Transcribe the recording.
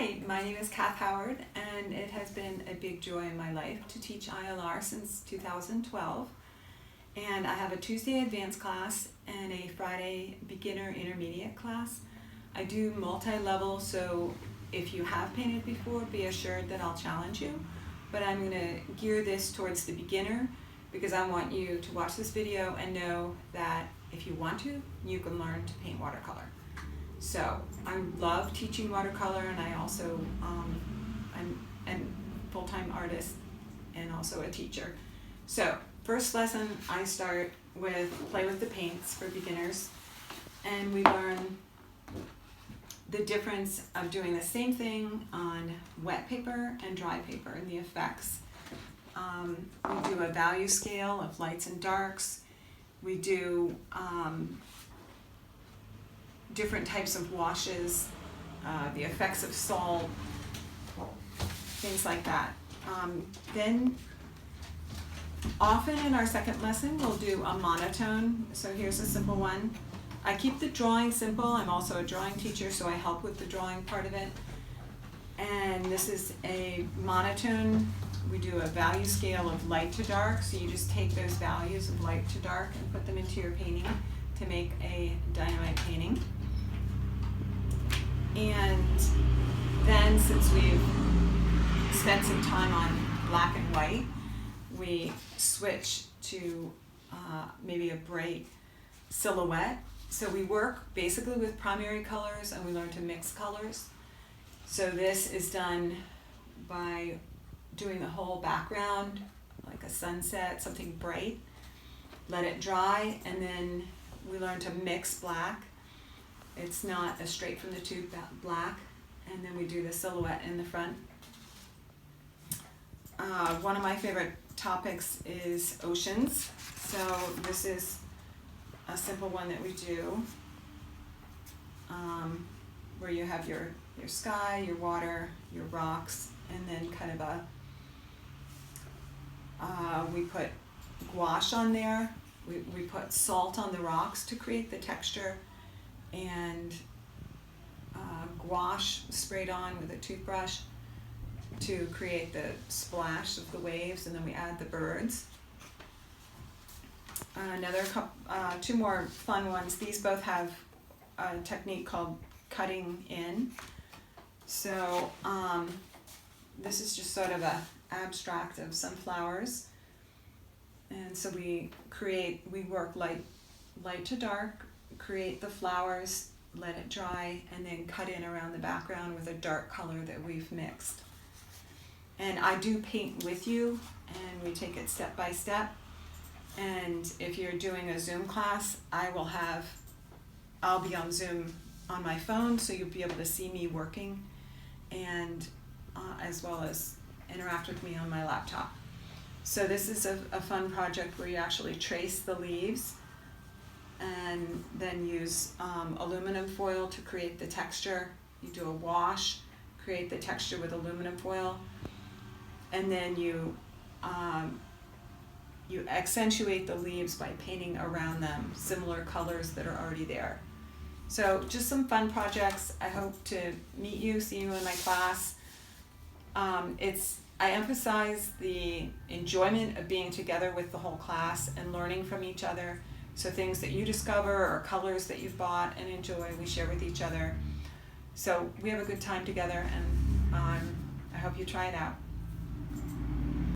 Hi, my name is Kath Howard, and it has been a big joy in my life to teach ILR since 2012. And I have a Tuesday advanced class and a Friday beginner intermediate class. I do multi-level, so if you have painted before, be assured that I'll challenge you. But I'm going to gear this towards the beginner because I want you to watch this video and know that if you want to, you can learn to paint watercolor. So I love teaching watercolor, and I also I'm a full-time artist and also a teacher. So first lesson, I start with play with the paints for beginners, and we learn the difference of doing the same thing on wet paper and dry paper and the effects. We do a value scale of lights and darks. We do different types of washes, the effects of salt, things like that. Then often in our second lesson we'll do a monotone. So here's a simple one. I keep the drawing simple. I'm also a drawing teacher, so I help with the drawing part of it. And this is a monotone. We do a value scale of light to dark, so you just take those values of light to dark and put them into your painting to make a dynamite painting. And then, since we've spent some time on black and white, we switch to maybe a bright silhouette. So we work basically with primary colors, and we learn to mix colors. So this is done by doing the whole background, like a sunset, something bright, let it dry, and then we learn to mix black. It's not a straight from the tube black, and then we do the silhouette in the front. One of my favorite topics is oceans. So this is a simple one that we do, where you have your sky, your water, your rocks, and then kind of we put gouache on there. We put salt on the rocks to create the texture, and gouache sprayed on with a toothbrush to create the splash of the waves, and then we add the birds. Two more fun ones. These both have a technique called cutting in. So this is just sort of a abstract of sunflowers, and so we work light to dark, create the flowers, let it dry, and then cut in around the background with a dark color that we've mixed. And I do paint with you, and we take it step by step. And if you're doing a Zoom class, I'll be on Zoom on my phone, so you'll be able to see me working, and as well as interact with me on my laptop. So this is a fun project where you actually trace the leaves and then use aluminum foil to create the texture. You do a wash, create the texture with aluminum foil, and then you accentuate the leaves by painting around them similar colors that are already there. So just some fun projects. I hope to meet you, see you in my class. I emphasize the enjoyment of being together with the whole class and learning from each other. So things that you discover or colors that you've bought and enjoy, we share with each other. So we have a good time together, and I hope you try it out.